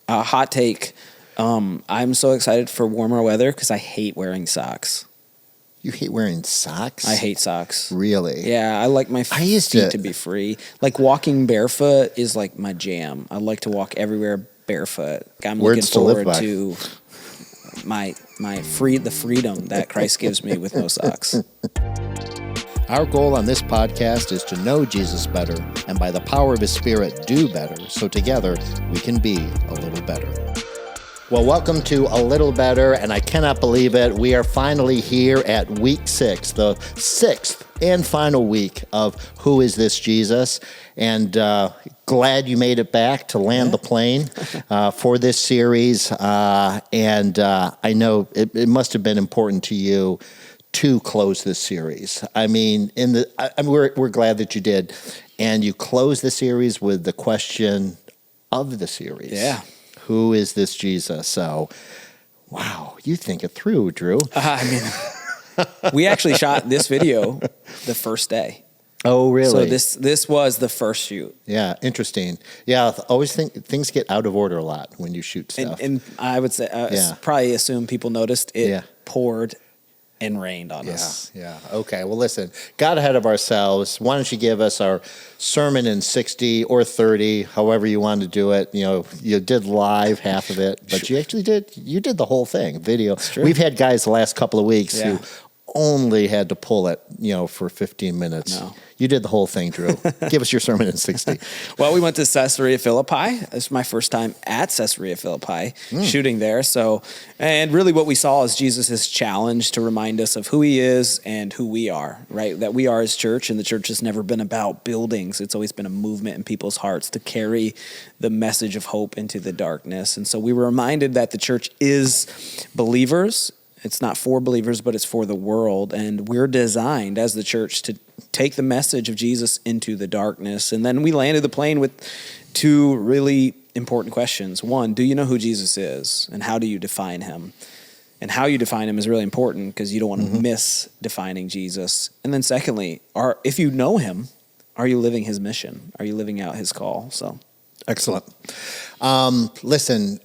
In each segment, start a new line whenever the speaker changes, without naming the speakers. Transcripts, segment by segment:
hot take. I'm so excited for warmer weather because I hate wearing socks.
You hate wearing socks?
I hate socks.
Really?
Yeah, I like my feet to be free. Like walking barefoot is like my jam. I like to walk everywhere barefoot. I'm looking forward to the freedom that Christ gives me with no socks.
Our goal on this podcast is to know Jesus better and by the power of his Spirit do better so together we can be a little better. Well, welcome to A Little Better, and I cannot believe it. We are finally here at week 6, the 6th and final week of Who Is This Jesus? And glad you made it back to land the plane for this series. And I know it must have been important to you to close this series. I mean, we're glad that you did. And you closed the series with the question of the series.
Yeah.
Who is this Jesus? So, wow, you think it through, Drew.
We actually shot this video the first day.
Oh, really?
So this was the first shoot.
Yeah, interesting. Yeah, I always think things get out of order a lot when you shoot stuff.
And I would say, probably assume people noticed it poured and rained on us.
Yeah. Okay. Well, listen, got ahead of ourselves. Why don't you give us our sermon in 60 or 30, however you want to do it. You know, you did live half of it, but you actually did the whole thing, video. We've had guys the last couple of weeks who only had to pull it, for 15 minutes.
No.
You did the whole thing, Drew. Give us your sermon in 60.
Well, we went to Caesarea Philippi. This was my first time at Caesarea Philippi, shooting there. And really what we saw is Jesus' challenge to remind us of who he is and who we are, right? That we are his church, and the church has never been about buildings. It's always been a movement in people's hearts to carry the message of hope into the darkness. And so we were reminded that the church is believers. It's not for believers, but it's for the world. And we're designed as the church to take the message of Jesus into the darkness. And then we landed the plane with 2 really important questions. One, do you know who Jesus is? And how do you define him? And how you define him is really important because you don't want to miss defining Jesus. And then secondly, if you know him, are you living his mission? Are you living out his call? So,
excellent. Listen,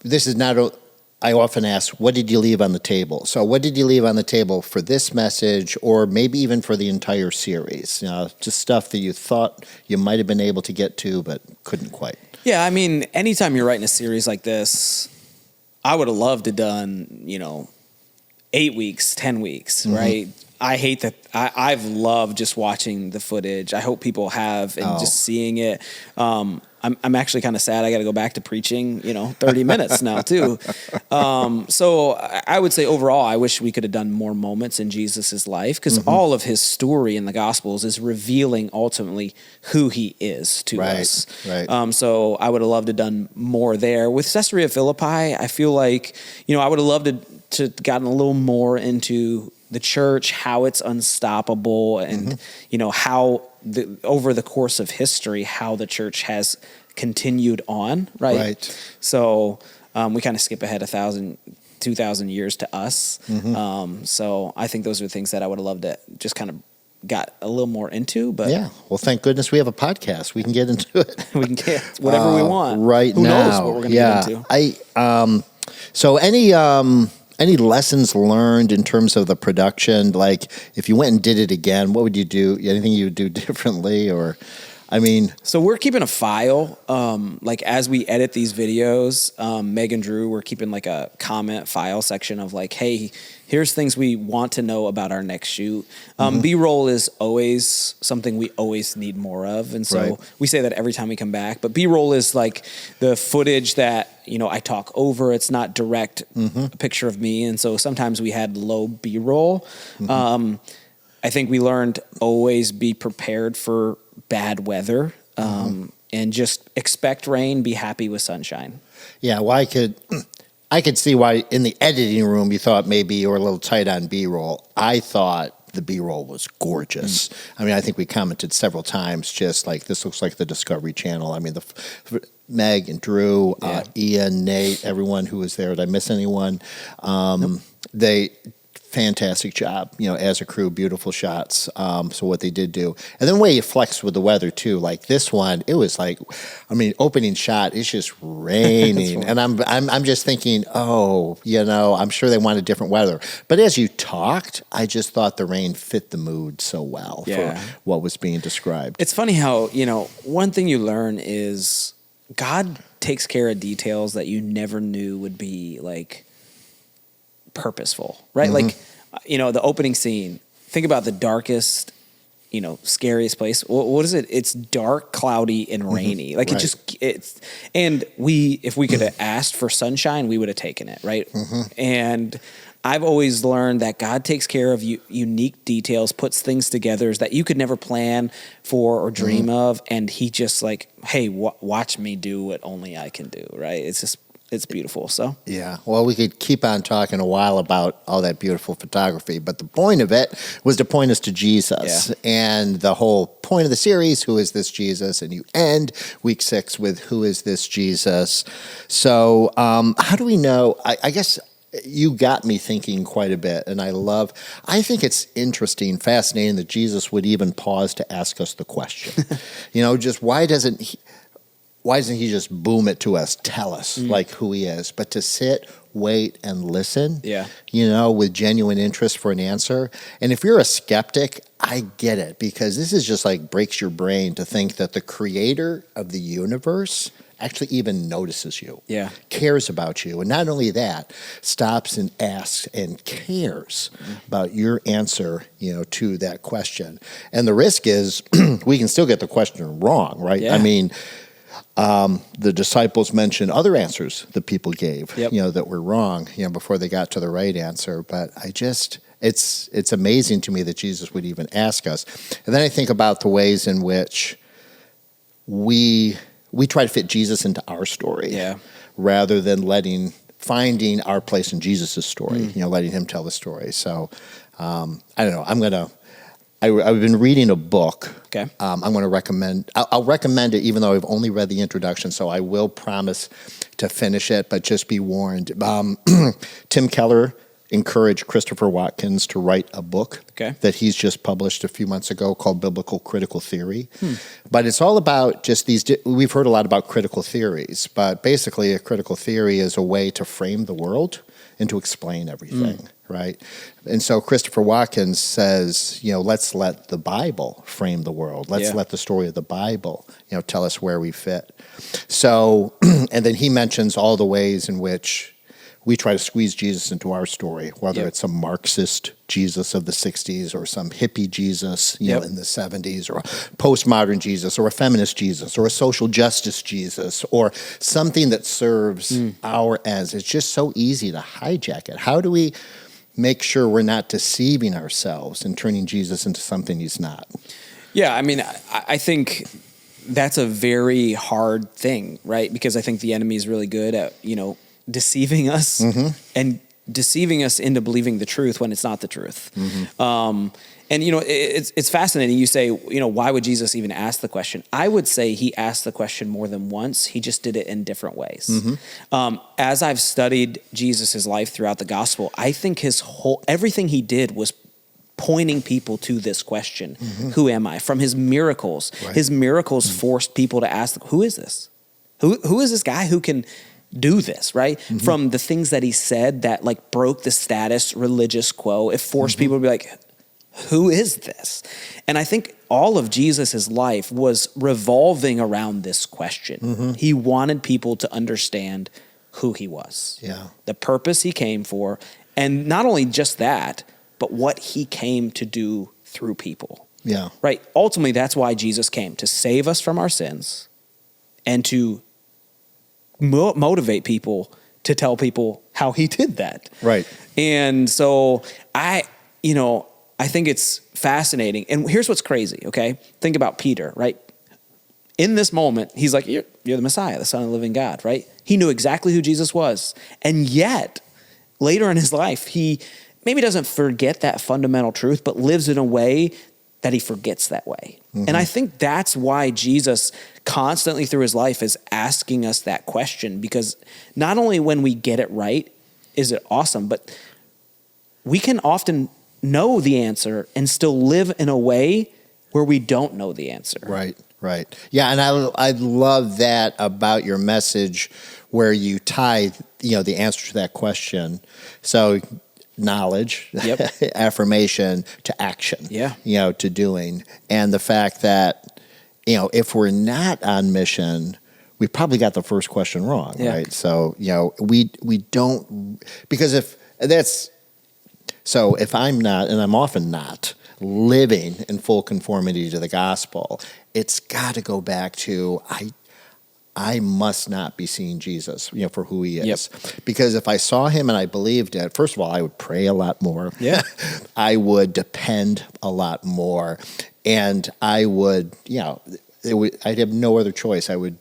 this is not I often ask, what did you leave on the table? So what did you leave on the table for this message or maybe even for the entire series? Just stuff that you thought you might have been able to get to but couldn't quite.
Yeah, I mean, anytime you're writing a series like this, I would have loved to done, 8 weeks, 10 weeks, right? I hate that. I've loved just watching the footage. I hope people have and just seeing it. I'm actually kind of sad. I got to go back to preaching, 30 minutes now too. So I would say overall, I wish we could have done more moments in Jesus's life because all of his story in the Gospels is revealing ultimately who he is to us.
Right.
So I would have loved to have done more there. With Caesarea Philippi, I feel like, I would have loved to gotten a little more into the church, how it's unstoppable, and how over the course of history, how the church has continued on, right? So we kind of skip ahead 1,000, 2,000 years to us. So I think those are things that I would have loved to just kind of got a little more into. But
yeah, well, thank goodness we have a podcast. We can get into it.
We can get whatever we want
right
Who
now.
Who knows what we're going to get into?
So any lessons learned in terms of the production? Like, if you went and did it again, what would you do? Anything you would do differently? So
we're keeping a file. Like, as we edit these videos, Meg and Drew, we're keeping like a comment file section of like, hey, here's things we want to know about our next shoot. B-roll is always something we always need more of. And so we say that every time we come back. But B-roll is like the footage that, I talk over. It's not direct a picture of me. And so sometimes we had low B-roll. I think we learned always be prepared for bad weather and just expect rain, be happy with sunshine.
Yeah, well, I could see why in the editing room you thought maybe you were a little tight on B-roll. I thought the B-roll was gorgeous. I think we commented several times just like, this looks like the Discovery Channel. Meg and Drew, Ian, Nate, everyone who was there. Did I miss anyone? Nope. fantastic job, as a crew, beautiful shots. So what they did do, and then the way you flex with the weather too, like this one, it was like, opening shot, it's just raining, and I'm just thinking, I'm sure they wanted different weather. But as you talked, I just thought the rain fit the mood so well for what was being described.
It's funny how, one thing you learn is God takes care of details that you never knew would be like purposeful, right? Like, the opening scene, think about the darkest, scariest place. What is it? It's dark, cloudy, and rainy. Like if we could have asked for sunshine, we would have taken it, right? And I've always learned that God takes care of unique details, puts things together that you could never plan for or dream of. And he just like, hey, watch me do what only I can do, right? It's beautiful. So
yeah, well, we could keep on talking a while about all that beautiful photography, but the point of it was to point us to Jesus, and the whole point of the series, who is this Jesus? And you end week 6 with who is this Jesus? So how do we know? I guess you got me thinking quite a bit, and I think it's interesting, fascinating that Jesus would even pause to ask us the question. Just why doesn't he just boom it to us, tell us like who he is, but to sit, wait, and listen, with genuine interest for an answer. And if you're a skeptic, I get it, because this is just like breaks your brain to think that the creator of the universe actually even notices you, cares about you. And not only that, stops and asks and cares about your answer, to that question. And the risk is we can still get the question wrong, right?
Yeah.
The disciples mentioned other answers that people gave, that were wrong, before they got to the right answer. But it's amazing to me that Jesus would even ask us. And then I think about the ways in which we try to fit Jesus into our story, rather than finding our place in Jesus' story, letting him tell the story. So I don't know. I've been reading a book.
Okay.
I'm going to recommend. I'll recommend it, even though I've only read the introduction. So I will promise to finish it, but just be warned. Tim Keller encouraged Christopher Watkins to write a book that he's just published a few months ago called Biblical Critical Theory. But it's all about just these. We've heard a lot about critical theories, but basically, a critical theory is a way to frame the world and to explain everything. Right? And so Christopher Watkins says, let's let the Bible frame the world. Let's let the story of the Bible, tell us where we fit. So, and then he mentions all the ways in which we try to squeeze Jesus into our story, whether it's some Marxist Jesus of the 60s or some hippie Jesus, in the 70s, or a postmodern Jesus or a feminist Jesus or a social justice Jesus or something that serves our ends. It's just so easy to hijack it. How do we make sure we're not deceiving ourselves and turning Jesus into something he's not?
Yeah, I think that's a very hard thing, right? Because I think the enemy is really good at, deceiving us and deceiving us into believing the truth when it's not the truth. And, it's fascinating. You say, why would Jesus even ask the question? I would say he asked the question more than once. He just did it in different ways. As I've studied Jesus' life throughout the gospel, I think everything he did was pointing people to this question, who am I? From his miracles. His miracles forced people to ask, who is this? Who is this guy who can do this, right? From the things that he said that like broke the status religious quo, it forced people to be like, who is this? And I think all of Jesus's life was revolving around this question. He wanted people to understand who he was, the purpose he came for, and not only just that, but what he came to do through people. Right? Ultimately, that's why Jesus came, to save us from our sins and to motivate people to tell people how he did that. Right. And so I think it's fascinating. And here's what's crazy, okay? Think about Peter, right? In this moment, he's like, you're the Messiah, the Son of the living God, right? He knew exactly who Jesus was. And yet, later in his life, he maybe doesn't forget that fundamental truth, but lives in a way that he forgets that way. And I think that's why Jesus constantly through his life is asking us that question, because not only when we get it right is it awesome, but we can often know the answer and still live in a way where we don't know the answer.
Right. Yeah, and I love that about your message where you tie, the answer to that question. So knowledge, affirmation to action, to doing. And the fact that, if we're not on mission, we probably got the first question wrong, right? So, we don't, because if I'm not, and I'm often not, living in full conformity to the gospel, it's got to go back to I must not be seeing Jesus, for who he is. Because if I saw him and I believed it, first of all, I would pray a lot more.
Yeah.
I would depend a lot more. And I would, I'd have no other choice. I would,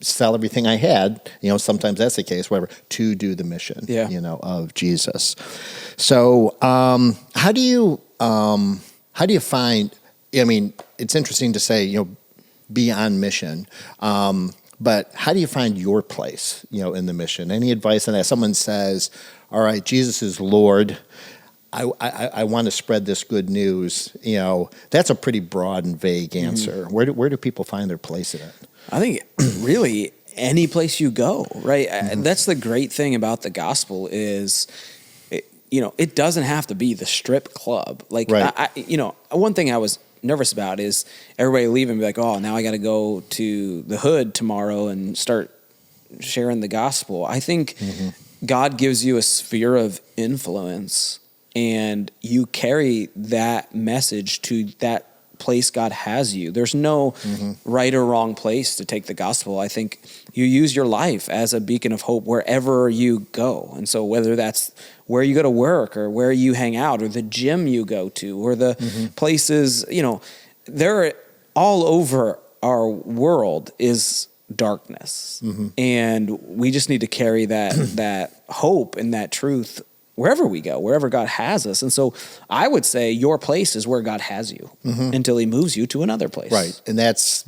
sell everything I had, sometimes that's the case, whatever, to do the mission, of Jesus. So how do you find, it's interesting to say, be on mission. But how do you find your place, in the mission? Any advice on that? Someone says, all right, Jesus is Lord. I want to spread this good news. That's a pretty broad and vague answer. Mm-hmm. Where do people find their place in it?
I think really any place you go, right? Mm-hmm. That's the great thing about the gospel is, it doesn't have to be the strip club. Like, right. One thing I was nervous about is everybody leaving and be like, oh, now I got to go to the hood tomorrow and start sharing the gospel. I think God gives you a sphere of influence and you carry that message to that place God has you. There's no right or wrong place to take the gospel. I think you use your life as a beacon of hope wherever you go. And so whether that's where you go to work or where you hang out or the gym you go to or the places, they're all over our world is darkness. And we just need to carry that hope and that truth wherever we go, wherever God has us. And so I would say your place is where God has you until he moves you to another place.
Right. And that's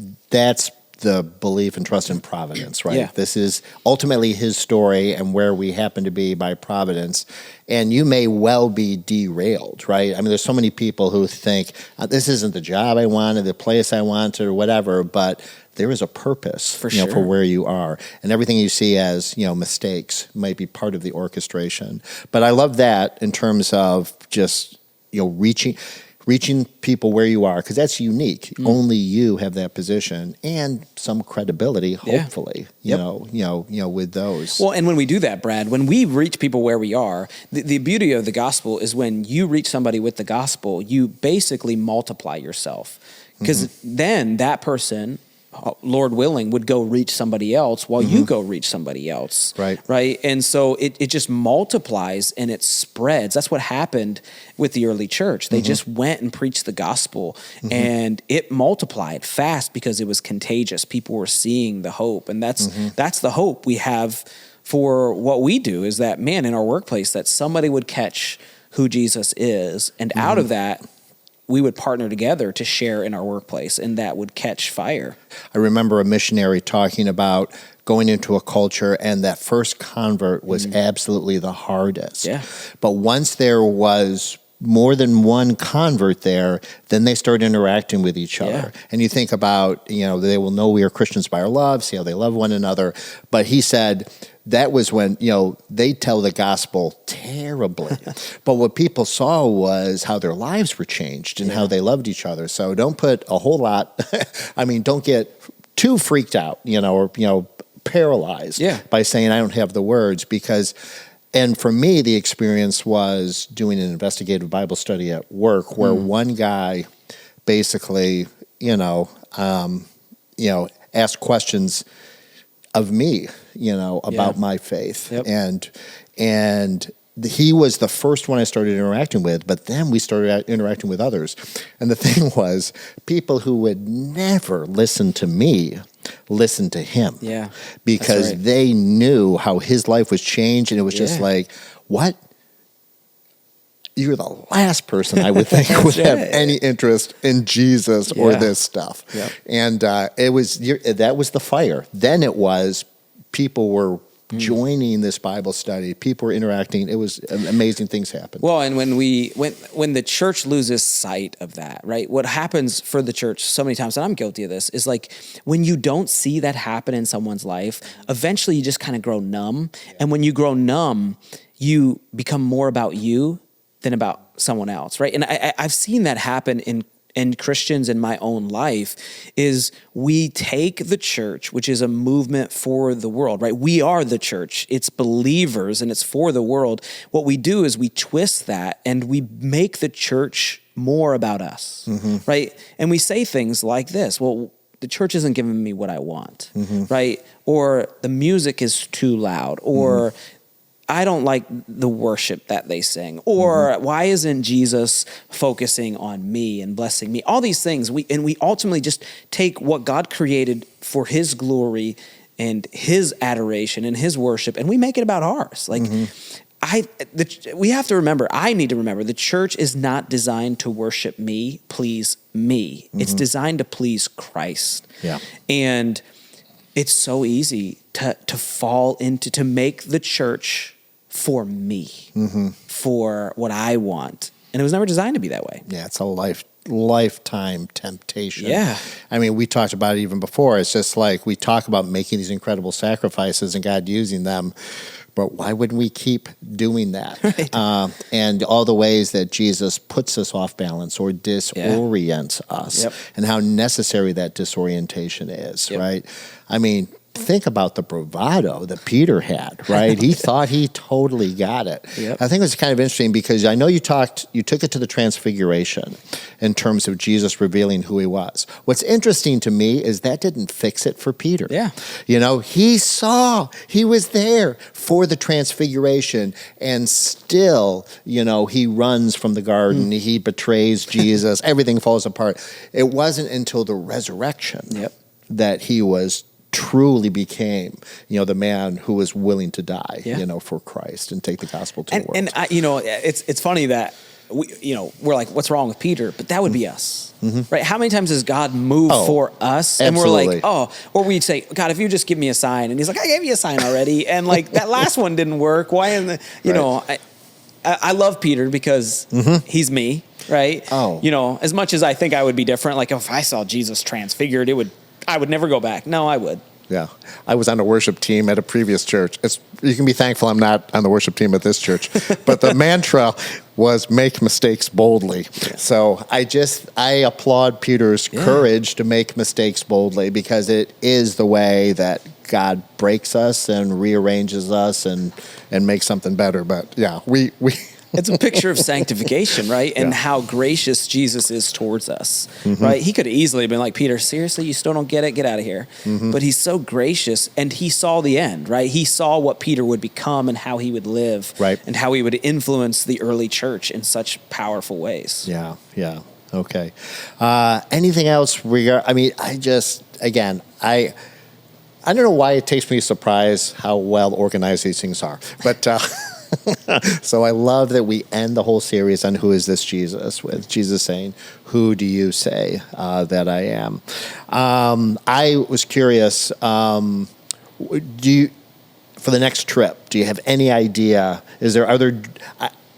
the belief and trust in providence, right?
Yeah.
This is ultimately his story and where we happen to be by providence. And you may well be derailed, right? There's so many people who think, this isn't the job I wanted, the place I wanted, or whatever, but there is a purpose for where you are. And everything you see as, mistakes might be part of the orchestration. But I love that in terms of just, reaching people where you are, because that's unique. Only you have that position and some credibility, hopefully, with those.
Well, and when we do that, Brad, when we reach people where we are, the beauty of the gospel is when you reach somebody with the gospel, you basically multiply yourself. Because then that person, Lord willing, would go reach somebody else while you go reach somebody else. Right. And so it just multiplies and it spreads. That's what happened with the early church. They just went and preached the gospel and it multiplied fast because it was contagious. People were seeing the hope. And that's the hope we have for what we do is that, man, in our workplace, that somebody would catch who Jesus is. And out of that, we would partner together to share in our workplace, and that would catch fire.
I remember a missionary talking about going into a culture, and that first convert was absolutely the hardest.
Yeah.
But once there was more than one convert there, then they start interacting with each other. Yeah. And you think about, they will know we are Christians by our love, see how they love one another. But he said that was when, they tell the gospel terribly. But what people saw was how their lives were changed and how they loved each other. So don't put a whole lot, don't get too freaked out, or, paralyzed by saying I don't have the words, because... And for me, the experience was doing an investigative Bible study at work where one guy basically, asked questions of me, about my faith. Yep. And he was the first one I started interacting with, but then we started interacting with others. And the thing was, people who would never listen to me listened to him.
Yeah.
Because they knew how his life was changed, and it was just like, what? You're the last person I would think would have any interest in Jesus or this stuff. Yep. And that was the fire. Then it was people were joining this Bible study. People were interacting. It was amazing things happened.
Well, and when the church loses sight of that, right? What happens for the church so many times, and I'm guilty of this, is like when you don't see that happen in someone's life, eventually you just kind of grow numb. And when you grow numb, you become more about you than about someone else, right? And I've seen that happen in Christians in my own life, is we take the church, which is a movement for the world, right? We are the church. It's believers and it's for the world. What we do is we twist that and we make the church more about us, right? And we say things like this: well, the church isn't giving me what I want, right? Or the music is too loud, or I don't like the worship that they sing, or why isn't Jesus focusing on me and blessing me? All these things, we ultimately just take what God created for His glory and His adoration and His worship, and we make it about ours. Like we have to remember, I need to remember, the church is not designed to worship me, please me. It's designed to please Christ. Yeah. And it's so easy to fall into, to make the church for me, for what I want. And it was never designed to be that way.
Yeah, it's a lifetime temptation.
Yeah.
I mean, we talked about it even before. It's just like we talk about making these incredible sacrifices and God using them, but why wouldn't we keep doing that? Right. And all the ways that Jesus puts us off balance or disorients us, and how necessary that disorientation is, right? I mean, think about the bravado that Peter had, right? He thought he totally got it. I think it was kind of interesting because I know you took it to the transfiguration in terms of Jesus revealing who he was. What's interesting to me is that didn't fix it for Peter.
Yeah.
You know, he was there for the transfiguration, and still, you know, he runs from the garden, he betrays Jesus, everything falls apart. It wasn't until the resurrection that he truly became, you know, the man who was willing to die, you know, for Christ and take the gospel to the world.
And you know, it's funny that we're like, what's wrong with Peter? But that would be us, right? How many times does God move for us? And we're like, or we'd say, God, if you just give me a sign, and He's like, I gave you a sign already, and like that last one didn't work. Why? You know, I love Peter because he's me, right? You know, as much as I think I would be different, like if I saw Jesus transfigured, I would never go back. No, I would.
Yeah. I was on a worship team at a previous church. You can be thankful I'm not on the worship team at this church. But the mantra was make mistakes boldly. Yeah. So I applaud Peter's courage to make mistakes boldly, because it is the way that God breaks us and rearranges us and makes something better. But yeah, we
it's a picture of sanctification, right? And how gracious Jesus is towards us, right? He could have easily been like, Peter, seriously, you still don't get it? Get out of here. But He's so gracious, and He saw the end, right? He saw what Peter would become and how he would live, and how he would influence the early church in such powerful ways.
Yeah. Okay. Anything else? I mean, I don't know why it takes me a surprise how well organized these things are, but so I love that we end the whole series on Who Is This Jesus, with Jesus saying, who do you say that I am? I was curious, for the next trip, do you have any idea? Is there other...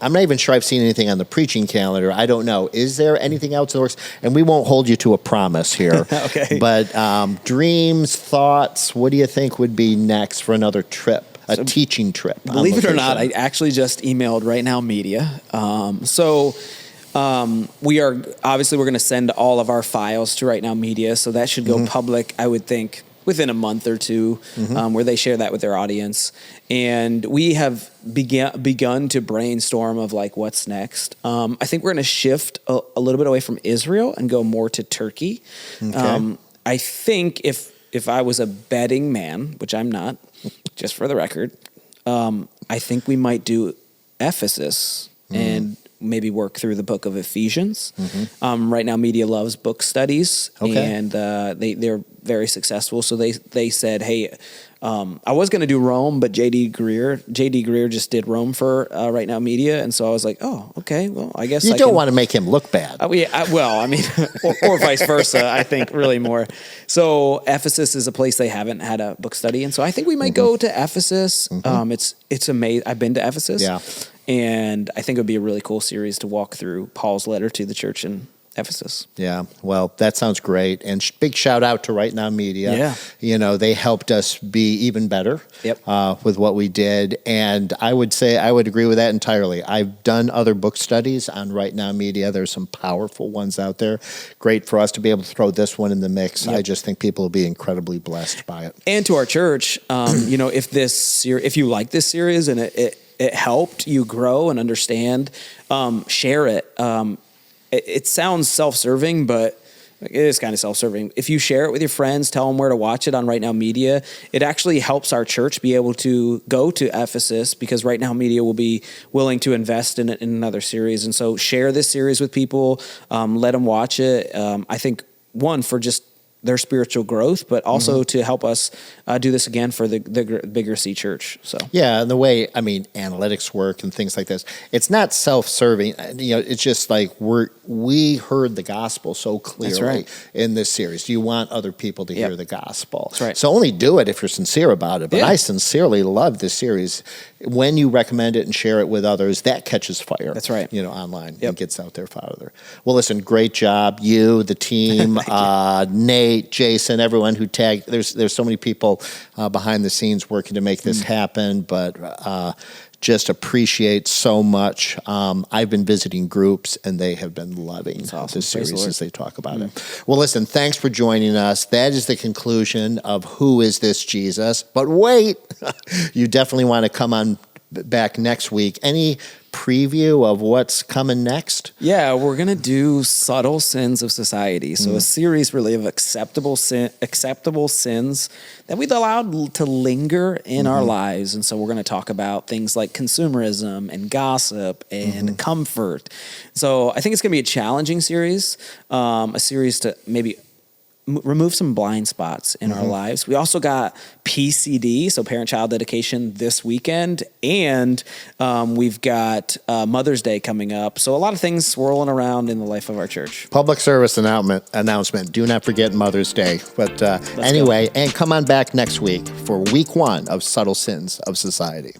I'm not even sure I've seen anything on the preaching calendar. I don't know. Is there anything else in the works? And we won't hold you to a promise here. Okay. But dreams, thoughts, what do you think would be next for another trip? A teaching trip.
Believe it or not, I actually just emailed Right Now Media. We are, obviously, we're going to send all of our files to Right Now Media, so that should go public, I would think, within a month or two, where they share that with their audience. And we have begun to brainstorm of like what's next. I think we're going to shift a little bit away from Israel and go more to Turkey. Okay. I think if I was a betting man, which I'm not, just for the record, I think we might do Ephesus and maybe work through the book of Ephesians. Right Now Media loves book studies, and they're very successful. So they said, hey, I was going to do Rome, but J.D. Greer just did Rome for Right Now Media. And so I was like, oh, okay, well, I guess
You don't want to make him look bad.
or vice versa, I think really more. So Ephesus is a place they haven't had a book study. And so I think we might go to Ephesus. It's amazing. I've been to Ephesus.
Yeah.
And I think it would be a really cool series to walk through Paul's letter to the church in Ephesus.
Yeah, well, that sounds great. And big shout out to Right Now Media.
Yeah.
You know, they helped us be even better with what we did. And I would say I would agree with that entirely. I've done other book studies on Right Now Media. There's some powerful ones out there. Great for us to be able to throw this one in the mix. I just think people will be incredibly blessed by it.
And to our church, if you like this series and it helped you grow and understand, share it. It sounds self-serving, but it is kind of self-serving. If you share it with your friends, tell them where to watch it on Right Now Media, it actually helps our church be able to go to Ephesus because Right Now Media will be willing to invest in it in another series. And so share this series with people, let them watch it. I think, one, for just their spiritual growth, but also to help us do this again for the bigger C church. So
yeah, and the way analytics work and things like this, it's not self-serving. It's just like we heard the gospel so clearly in this series. You want other people to hear the gospel.
That's right.
So only do it if you're sincere about it. But I sincerely love this series. When you recommend it and share it with others, that catches fire.
That's right.
Online and gets out there farther. Well, listen, great job, you, the team, Nate, Jason, everyone who tagged. There's so many people behind the scenes working to make this happen, but just appreciate so much. I've been visiting groups, and they have been loving this series as they talk about it. Well, listen, thanks for joining us. That is the conclusion of Who Is This Jesus? But wait, you definitely want to come on back next week. Any preview of what's coming next?
Yeah, we're going to do Subtle Sins of Society. So a series really of acceptable sins that we've allowed to linger in our lives. And so we're going to talk about things like consumerism and gossip and comfort. So I think it's going to be a challenging series, a series to maybe remove some blind spots in our lives. We also got PCD, so parent-child dedication, this weekend, and we've got Mother's Day coming up. So a lot of things swirling around in the life of our church.
Public service announcement. Do not forget Mother's Day. But anyway, and come on back next week for week 1 of Subtle Sins of Society.